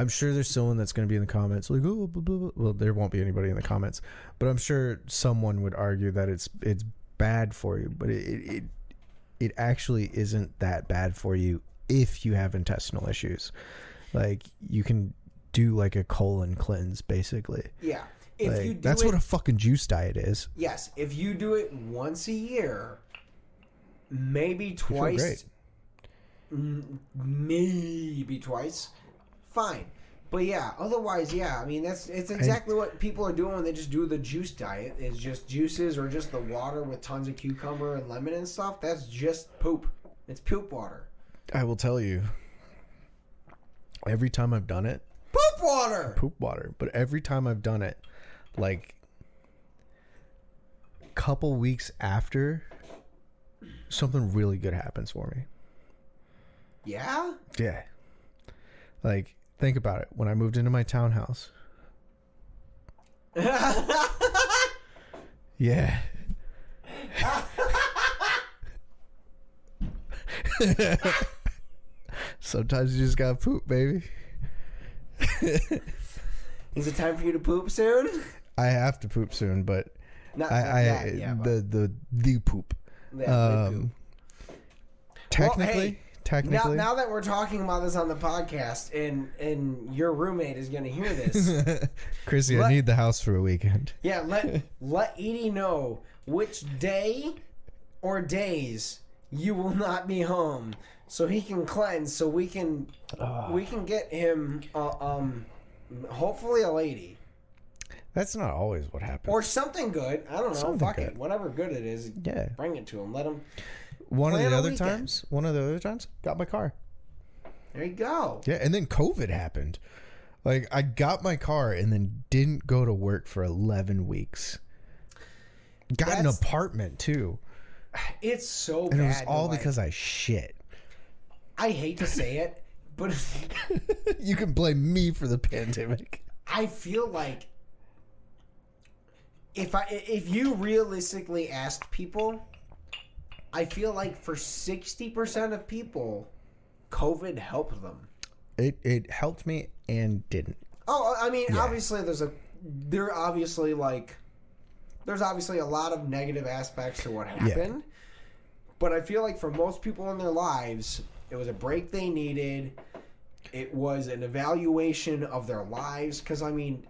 I'm sure there's someone that's going to be in the comments like, oh, blah, blah, blah. Well, there won't be anybody in the comments, but I'm sure someone would argue that it's bad for you, but it actually isn't that bad for you if you have intestinal issues. Like you can do like a colon cleanse basically. Yeah. If like, you do that's what a fucking juice diet is. Yes, if you do it once a year, maybe twice, maybe twice, fine. But yeah, otherwise, yeah, I mean it's exactly what people are doing when they just do the juice diet. Is just juices or just the water with tons of cucumber and lemon and stuff. That's just poop. It's poop water. I will tell you, every time I've done it, poop water. But every time I've done it, like a couple weeks after, something really good happens for me. Yeah? Yeah. Like, think about it. When I moved into my townhouse. Yeah. Sometimes you just gotta poop, baby. Is it time for you to poop soon? I have to poop soon, but the poop. Yeah, poop. Technically, now that we're talking about this on the podcast, and your roommate is going to hear this, Chrissy, I need the house for a weekend. Yeah, let Edie know which day or days you will not be home, so he can cleanse, so we can get him hopefully a lady. That's not always what happens. Or something good. I don't know. Something Fuck good. it. Whatever good it is. Yeah. Bring it to him. Let him. One of the other times, got my car. There you go. Yeah, and then COVID happened. Like, I got my car and then didn't go to work for 11 weeks. Got an apartment, too. It's so bad. And it was all because I shit. I hate to say it, but you can blame me for the pandemic. I feel like if you realistically asked people, I feel like for 60% of people, COVID helped them. It helped me and didn't. Oh, I mean, obviously there's obviously a lot of negative aspects to what happened. Yeah. But I feel like for most people in their lives, it was a break they needed. It was an evaluation of their lives. Because, I mean,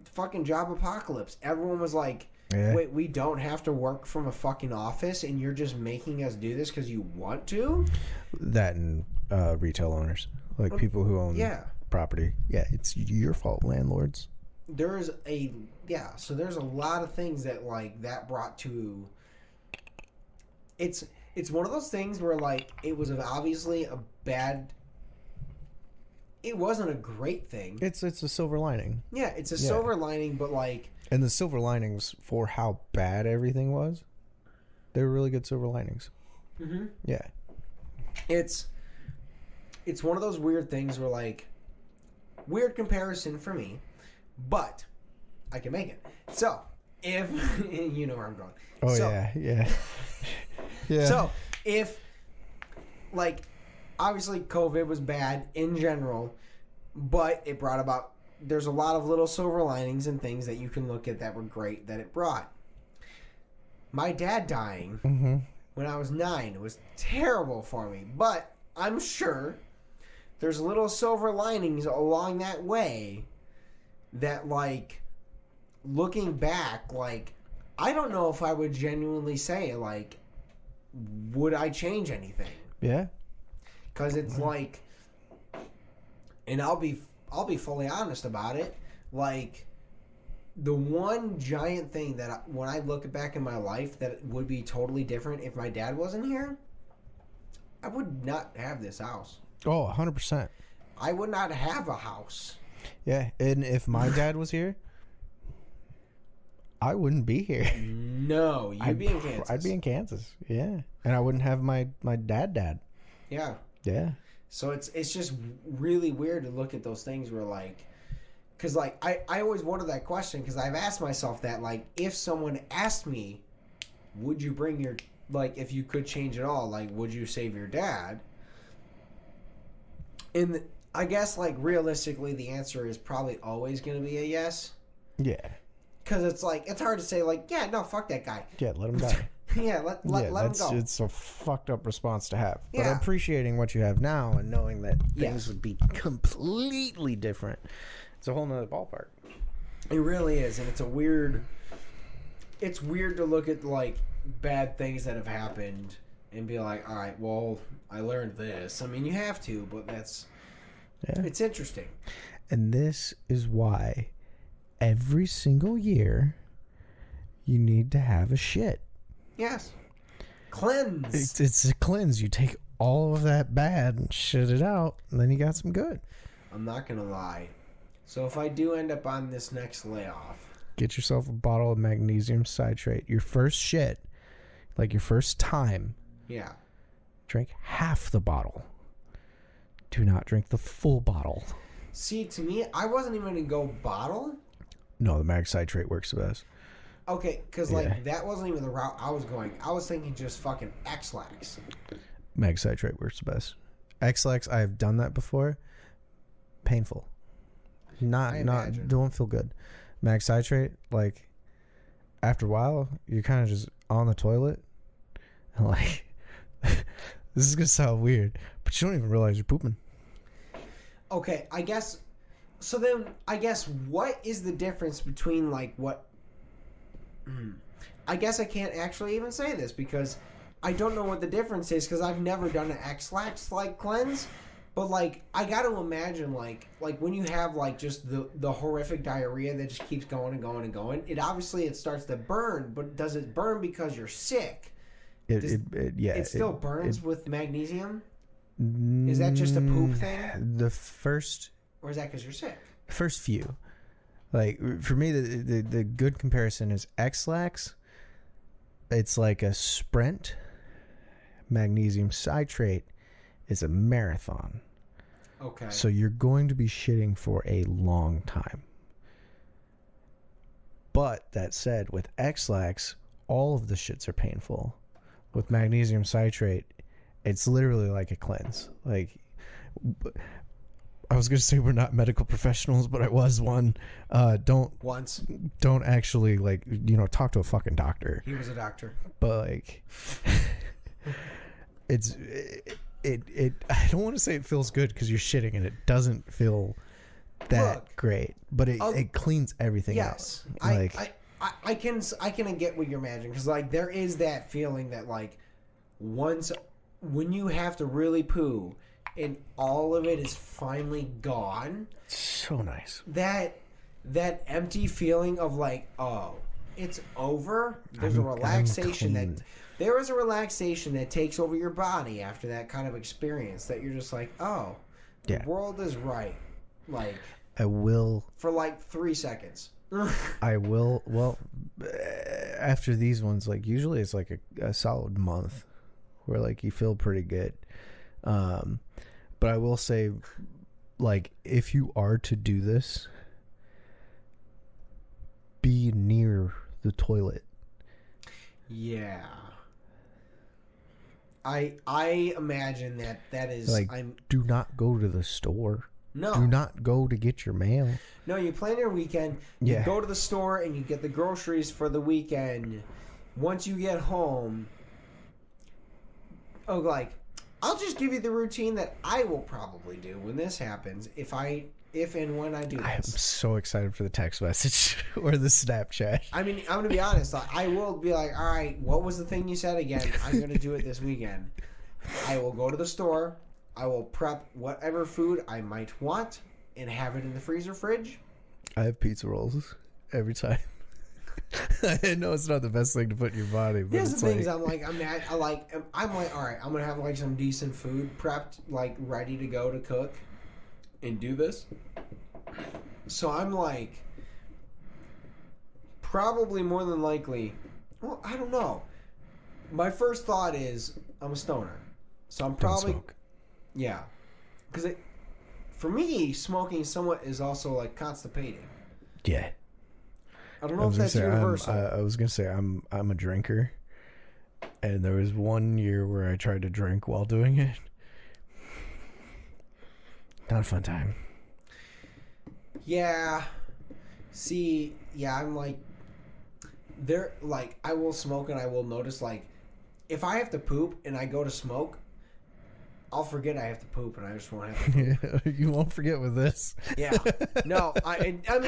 fucking job apocalypse. Everyone was like, wait, we don't have to work from a fucking office and you're just making us do this because you want to? That and retail owners. Like people who own property. Yeah, it's your fault, landlords. So there's a lot of things that like that brought to... It's one of those things where like it was obviously a bad it wasn't a great thing. It's a silver lining. Yeah, it's a silver lining, but like... And the silver linings for how bad everything was, they were really good silver linings. Mm-hmm. Yeah. It's one of those weird things where, like, weird comparison for me, but I can make it. So, if... you know where I'm going. Oh, so, yeah. Yeah. So, if, like, obviously COVID was bad in general, but it brought about... There's a lot of little silver linings and things that you can look at that were great that it brought. My dad dying when I was 9 was terrible for me, but I'm sure there's little silver linings along that way that, like, looking back, like, I don't know if I would genuinely say, like, would I change anything? Yeah. Because it's like, and I'll be fully honest about it. Like, the one giant thing that when I look back in my life that would be totally different if my dad wasn't here, I would not have this house. Oh, 100%. I would not have a house. Yeah, and if my dad was here, I wouldn't be here. No, you'd be in Kansas. I'd be in Kansas, yeah. And I wouldn't have my dad. Yeah. Yeah. So it's just really weird to look at those things where, like, because, like, I always wondered that question because I've asked myself that, like, if someone asked me, would you bring your, like, if you could change it all, like, would you save your dad? And I guess, like, realistically, the answer is probably always going to be a yes. Yeah. Because it's, like, it's hard to say, like, yeah, no, fuck that guy. Yeah, let him die. Yeah, let him go. It's a fucked up response to have. But Yeah. appreciating what you have now and knowing that things Yes. would be completely different, it's a whole nother ballpark. It really is, and it's weird to look at, like, bad things that have happened and be like, all right, well, I learned this. I mean, you have to, but it's interesting. And this is why every single year you need to have a shit. Yes. Cleanse. It's a cleanse. You take all of that bad and shit it out, and then you got some good. I'm not going to lie. So if I do end up on this next layoff... Get yourself a bottle of magnesium citrate. Your first shit, like your first time. Yeah. Drink half the bottle. Do not drink the full bottle. See, to me, I wasn't even going to go bottle. No, the mag citrate works the best. Okay, because, like, that wasn't even the route I was going. I was thinking just fucking X-Lax. Mag citrate works the best. X-Lax, I have done that before. Painful. Don't feel good. Mag citrate, like, after a while, you're kind of just on the toilet. And, like, this is going to sound weird, but you don't even realize you're pooping. Okay, I guess... So then, I guess, what is the difference between, like, what... I guess I can't actually even say this because I don't know what the difference is because I've never done an X-Lax, like, cleanse. But, like, I got to imagine, like when you have, like, just the horrific diarrhea that just keeps going and going and going, it starts to burn. But does it burn because you're sick? It still burns with magnesium? Is that just a poop thing? Or is that because you're sick? First few. Like, for me, the good comparison is X-Lax. It's like a sprint. Magnesium citrate is a marathon. Okay. So you're going to be shitting for a long time. But that said, with X-Lax, all of the shits are painful. With magnesium citrate, it's literally like a cleanse. Like, I was going to say we're not medical professionals, but I was one. Don't actually, like, talk to a fucking doctor. He was a doctor. But, like, I don't want to say it feels good because you're shitting and it doesn't feel that great, but it cleans everything out. Yes. I can get what you're imagining because, like, there is that feeling that, like, when you have to really poo and all of it is finally gone. So nice. That empty feeling of, like, oh, it's over. There's a relaxation there is a relaxation that takes over your body after that kind of experience that you're just like, oh, The Yeah. world is right. Like, I will. for like 3 seconds. I will. Well, after these ones, like usually it's like a solid month where like you feel pretty good. But I will say, like, if you are to do this, be near the toilet. Yeah. I imagine that is Like, do not go to the store. no. Do not go to get your mail. No, you plan your weekend. You Yeah. go to the store and you get the groceries for the weekend. Once you get home, I'll just give you the routine that I will probably do when this happens. If and when I do I am this. so excited for the text message or the Snapchat. I mean, I'm gonna be honest. I will be like, all right, what was the thing you said again? I'm gonna do it this weekend. I will go to the store. I will prep whatever food I might want and have it in the freezer fridge. I have pizza rolls every time. I know it's not the best thing to put in your body, but There's it's the things like, I'm like, I'm like, all right, I'm gonna have like some decent food prepped, like ready to go to cook and do this. So I'm like, probably more than likely, well, I don't know. My first thought is I'm a stoner, so I'm don't probably, smoke. yeah, because for me, smoking somewhat is also like constipating. Yeah. I don't know if that's universal. I was gonna say I'm a drinker, and there was one year where I tried to drink while doing it. Not a fun time. Yeah. See, yeah, I'm like, I will smoke and I will notice, like, if I have to poop and I go to smoke, I'll forget I have to poop and I just won't have to poop. You won't forget with this. Yeah. No, I mean, well,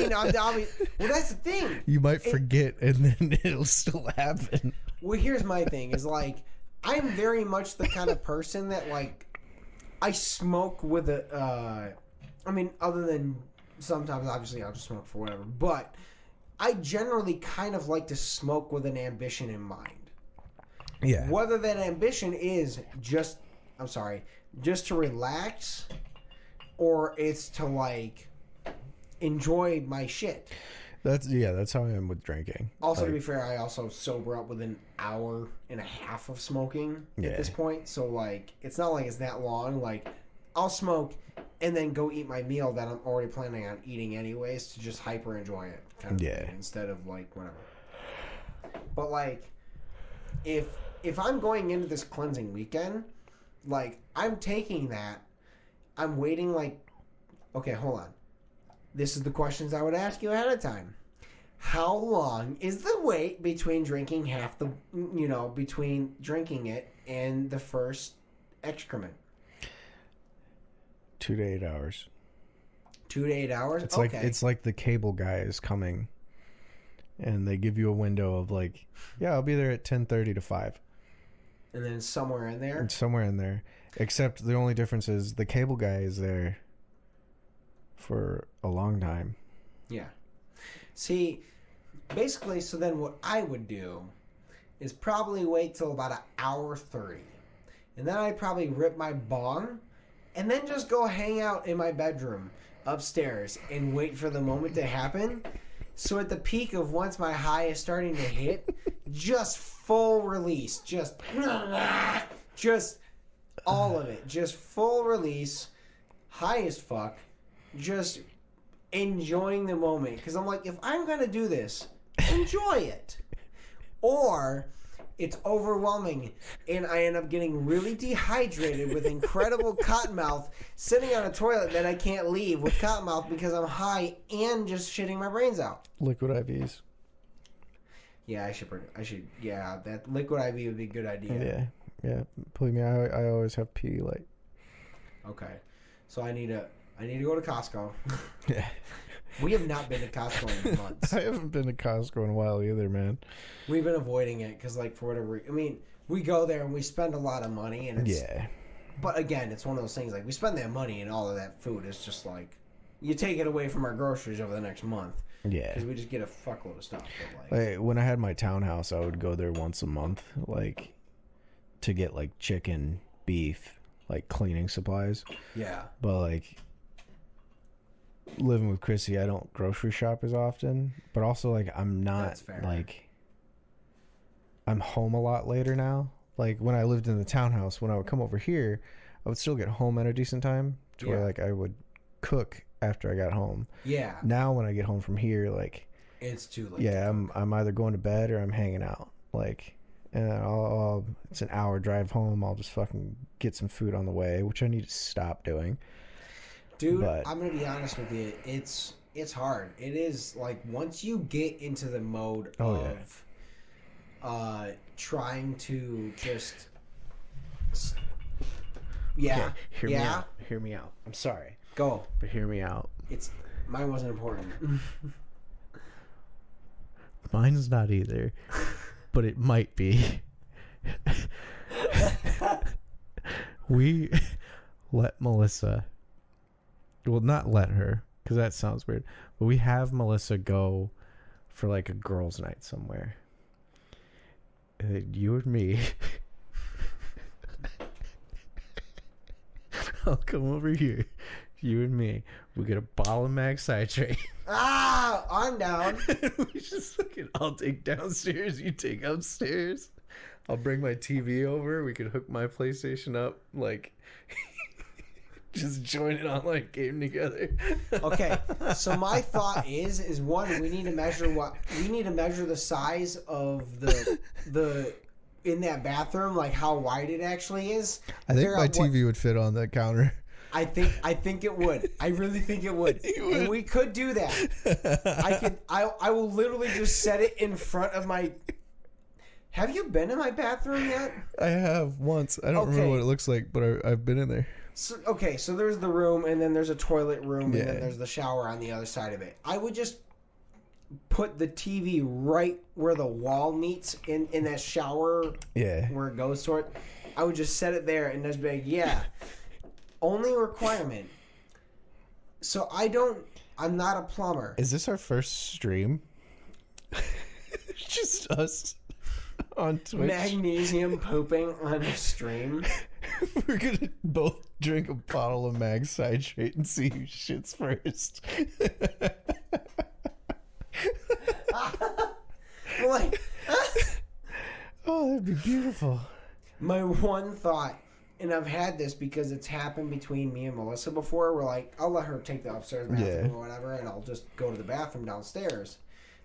that's the thing. You might forget, and then it'll still happen. Well, here's my thing, is like, I'm very much the kind of person that, like, I smoke with other than sometimes, obviously, I'll just smoke for whatever, but I generally kind of like to smoke with an ambition in mind. Yeah. Whether that ambition is just to relax, or it's to, like, enjoy my shit. That's how I am with drinking. Also, to be fair, I also sober up within an hour and a half of smoking at this point. So, like, it's not like it's that long. Like, I'll smoke and then go eat my meal that I'm already planning on eating anyways to just hyper enjoy it. Kind of thing, instead of, like, whatever. But, like, if I'm going into this cleansing weekend, like, I'm taking that, I'm waiting, like, okay, hold on. This is the questions I would ask you ahead of time. How long is the wait between drinking between drinking it and the first excrement? 2 to 8 hours. 2 to 8 hours? It's like the cable guy is coming, and they give you a window of like, yeah, I'll be there at 10:30 to 5. And then somewhere in there? It's somewhere in there. Except the only difference is the cable guy is there for a long time. Yeah. See, basically, so then what I would do is probably wait till about 1:30. And then I'd probably rip my bong and then just go hang out in my bedroom upstairs and wait for the moment to happen. So at the peak of once my high is starting to hit, just full release. Just all of it. Just full release. High as fuck. Just enjoying the moment. Because I'm like, if I'm going to do this, enjoy it. Or it's overwhelming and I end up getting really dehydrated with incredible cottonmouth sitting on a toilet that I can't leave with cottonmouth because I'm high and just shitting my brains out. Liquid IVs. Yeah, I should. Yeah, that liquid IV would be a good idea. Yeah. Believe me, I always have Pedialyte. Okay, so I need to go to Costco. Yeah. We have not been to Costco in months. I haven't been to Costco in a while either, man. We've been avoiding it because, like, for whatever I mean, we go there and we spend a lot of money, and it's, But again, it's one of those things, like, we spend that money and all of that food is just like, you take it away from our groceries over the next month. Yeah. Because we just get a fuckload of stuff. But, like, when I had my townhouse, I would go there once a month, like, to get, like, chicken, beef, like cleaning supplies. Yeah. But like living with Chrissy, I don't grocery shop as often. But also like I'm not That's fair. like I'm home a lot later now. Like when I lived in the townhouse, when I would come over here, I would still get home at a decent time to where like I would cook after I got home. Yeah. Now when I get home from here, like It's too late. yeah, I'm either going to bed or I'm hanging out. Like, and it's an hour drive home. I'll just fucking get some food on the way, which I need to stop doing. Dude, But- I'm gonna be honest with you. It's hard. It is like once you get into the mode of trying to just Okay, hear me out. Hear me out. I'm sorry, Go. but hear me out. It's mine wasn't important. Mine's not either, but it might be. We let Melissa, well, not let her, because that sounds weird, but we have Melissa go for like a girls' night somewhere. You and me. I'll come over here. You and me. We get a bottle of mag citrate. I'm down. We just fucking, I'll take downstairs, you take upstairs. I'll bring my TV over. We can hook my PlayStation up, like just join an online game together. Okay, so my thought is one, we need to measure the size of the in that bathroom, like how wide it actually is. I think Figure my out TV would fit on that counter. I think it would. I really think it would. And we could do that. I will literally just set it in front of my. Have you been in my bathroom yet? I have once. I don't remember what it looks like, but I've been in there. So there's the room, and then there's a toilet room, Yeah. and then there's the shower on the other side of it. I would just put the TV right where the wall meets in that shower Yeah. where it goes toward. I would just set it there and just be like, yeah. Only requirement. So I'm not a plumber. Is this our first stream? Just us on Twitch. Magnesium pooping on a stream. We're gonna both drink a bottle of mag citrate and see who shits first. Like, Oh, that'd be beautiful. my one thought, and I've had this because it's happened between me and Melissa before, where like, I'll let her take the upstairs bathroom or whatever, and I'll just go to the bathroom downstairs.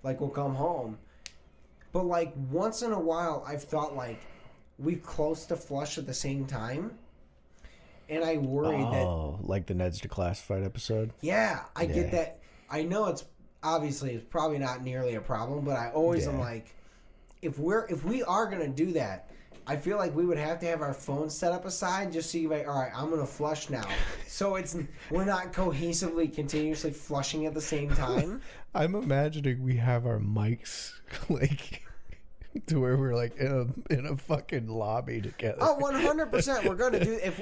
Like, we'll come home. But like, once in a while, I've thought like, we close to flush at the same time. And I worry that... Oh, like the Ned's Declassified episode? Yeah, I get that. I know it's probably not nearly a problem, but I always am like, if we are gonna do that, I feel like we would have to have our phones set up aside just so you're like, all right, I'm gonna flush now. So we're not cohesively continuously flushing at the same time. I'm imagining we have our mics like to where we're like in a fucking lobby together. Oh, 100%. We're gonna do if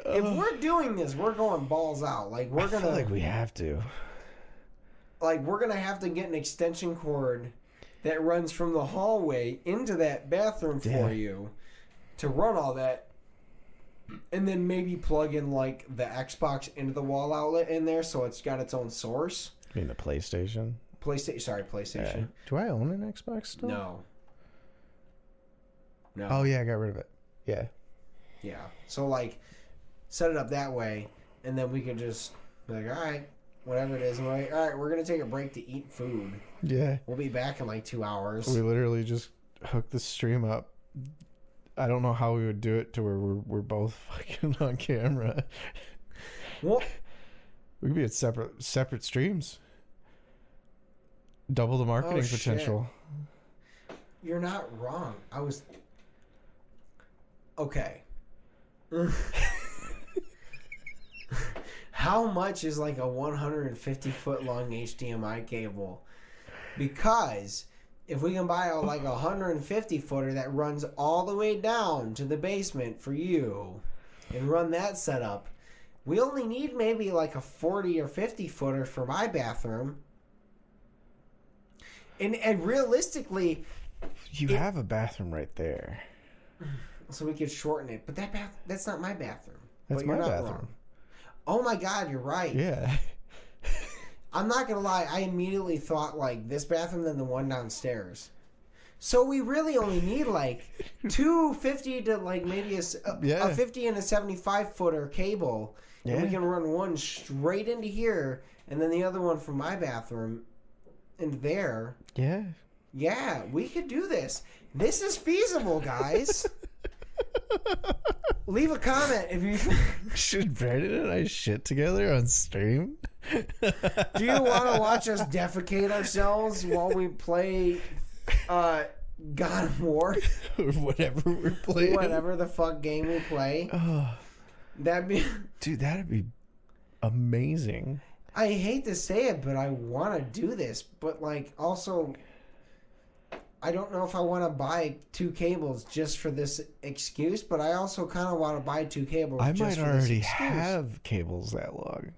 we're doing this, we're going balls out. Like I feel like we have to. Like we're gonna have to get an extension cord that runs from the hallway into that bathroom for you to run all that, and then maybe plug in like the Xbox into the wall outlet in there so it's got its own source. You mean the PlayStation? PlayStation. Yeah. Do I own an Xbox still? No. Oh yeah, I got rid of it. Yeah. Yeah. So like, set it up that way, and then we can just be like, all right, whatever it is, and we're like, all right, we're gonna take a break to eat food. Yeah. We'll be back in like 2 hours. We literally just hooked the stream up. I don't know how we would do it to where we're both fucking on camera. Well, We could be at separate streams. Double the marketing potential. you're not wrong. Okay. How much is like a 150-foot long HDMI cable? Because if we can buy like a 150-footer that runs all the way down to the basement for you and run that setup, we only need maybe like a 40 or 50-footer for my bathroom. And realistically, You have a bathroom right there. so we could shorten it. But that's not my bathroom. That's but you're my not bathroom. wrong. Oh my God, you're right. Yeah. I'm not gonna lie. I immediately thought like this bathroom than the one downstairs. So we really only need like 250 to like maybe a 50 and a 75 footer cable, and we can run one straight into here, and then the other one from my bathroom into there. Yeah. Yeah, we could do this. This is feasible, guys. Leave a comment if you. Should Brandon and I shit together on stream? Do you want to watch us defecate ourselves while we play God of War? Or whatever we're playing. Whatever the fuck game we play. Oh, Dude, that'd be amazing. I hate to say it, but I want to do this. But, like, also, I don't know if I want to buy 2 cables just for this excuse, but I also kind of want to buy 2 cables I just might for this already excuse. have cables that long.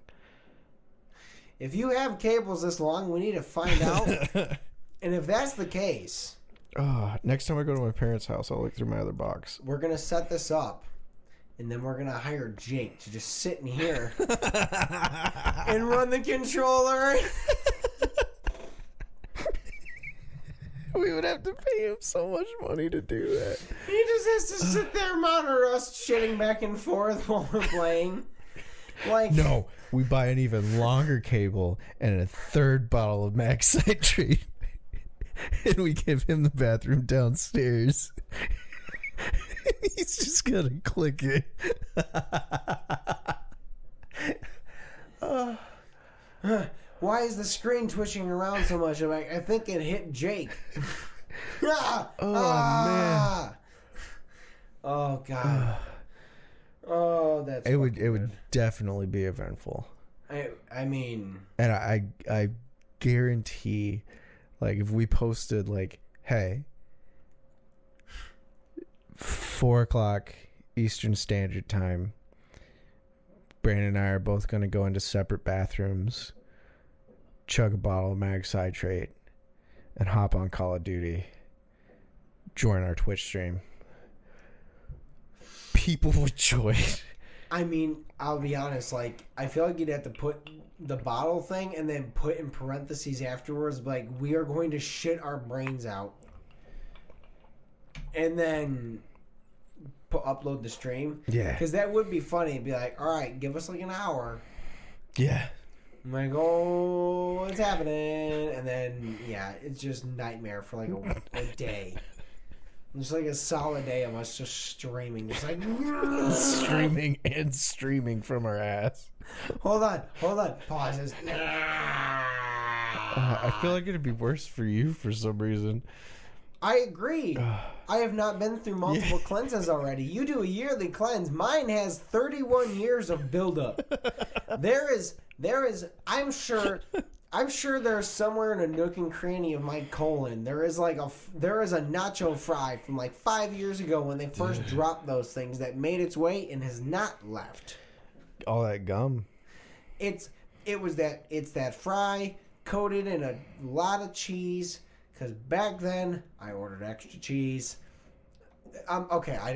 If you have cables this long, we need to find out. And if that's the case... Next time I go to my parents' house, I'll look through my other box. We're going to set this up, and then we're going to hire Jake to just sit in here and run the controller. We would have to pay him so much money to do that. He just has to sit there and monitor us shitting back and forth while we're playing. Like, No, we buy an even longer cable and a 3rd bottle of Max Citrate. And we give him the bathroom downstairs. He's just gonna click it. why is the screen twitching around so much? I'm like, I think it hit Jake. Man. Oh God. Oh, that's It would definitely be eventful. I mean, And I guarantee, like, if we posted, like, hey, 4 o'clock Eastern Standard Time, Brandon and I are both going to go into separate bathrooms, chug a bottle of mag citrate, and hop on Call of Duty, join our Twitch stream. People would join. I mean, I'll be honest, like, I feel like you'd have to put the bottle thing and then put in parentheses afterwards, like, we are going to shit our brains out. And then upload the stream. Yeah. Because that would be funny. It'd be like, all right, give us like an hour. Yeah. I'm like, oh, what's happening? And then, yeah, it's just nightmare for like a day. It's like a solid day of us just streaming. Just like... Streaming and streaming from our ass. Hold on. Pauses. I feel like it'd be worse for you for some reason. I agree. I have not been through multiple cleanses already. You do a yearly cleanse. Mine has 31 years of buildup. There is. I'm sure there's somewhere in a nook and cranny of my colon. There is a nacho fry from like 5 years ago when they first dropped those things that made its way and has not left. All that gum. It's that fry coated in a lot of cheese. Because back then, I ordered extra cheese. Okay, I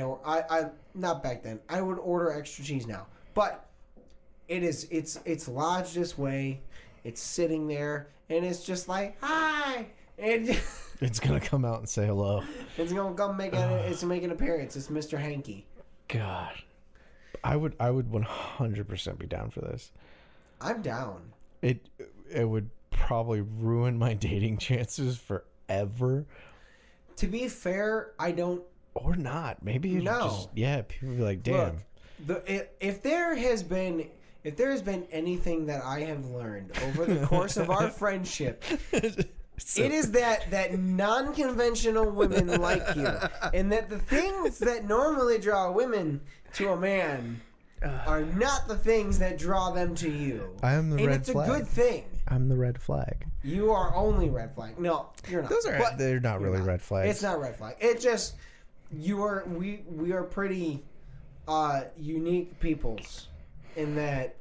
not back then. I would order extra cheese now. But it's lodged this way. It's sitting there, and it's just like, hi! And It's going to come out and say hello. it's going to come make an appearance. It's Mr. Hanky. God. I would 100% be down for this. I'm down. It would probably ruin my dating chances forever. To be fair, I don't... Or not. Maybe No. just... Yeah, people be like, damn. Look, if there has been anything that I have learned over the course of our friendship, it is that non-conventional women like you, and that the things that normally draw women to a man are not the things that draw them to you. I am the and red it's flag. a good thing. I'm the red flag. You are only red flag. No, you're not. They're not really red flags. It's not red flag. It just we are pretty unique peoples in that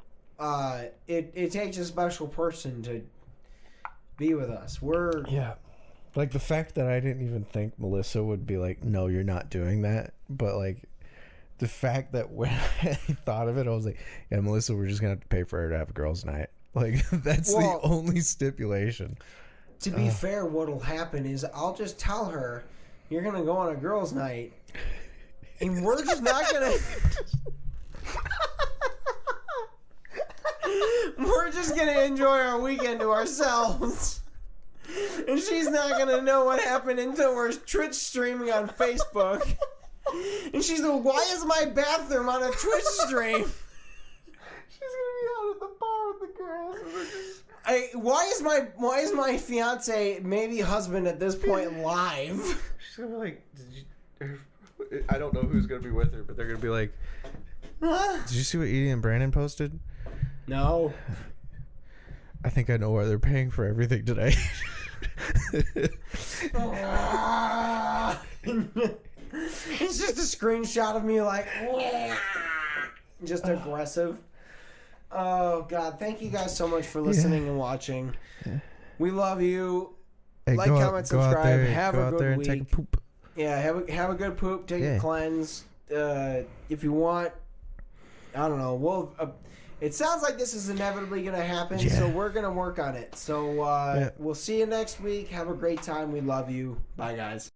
it takes a special person to be with us. Yeah. Like the fact that I didn't even think Melissa would be like, no, you're not doing that. But like the fact that when I thought of it, I was like, yeah, Melissa, we're just gonna have to pay for her to have a girls' night. Like, that's the only stipulation. To be fair, what'll happen is I'll just tell her you're gonna go on a girls' night, and we're just not gonna. We're just gonna enjoy our weekend to ourselves. And she's not gonna know what happened until we're Twitch streaming on Facebook. And she's like, why is my bathroom on a Twitch stream? She's gonna be out at the bar with the girls. Why is my fiance, maybe husband at this point, live? She's gonna be like, I don't know who's gonna be with her, but they're gonna be like, did you see what Edie and Brandon posted? No. I think I know why they're paying for everything today. It's just a screenshot of me like, just aggressive. Oh God! Thank you guys so much for listening and watching. We love you. Hey, like, comment, subscribe. Have a good week. Take a poop. Yeah, have a good poop. Take a cleanse. If you want, I don't know. It sounds like this is inevitably going to happen, so we're going to work on it. So we'll see you next week. Have a great time. We love you. Bye, guys.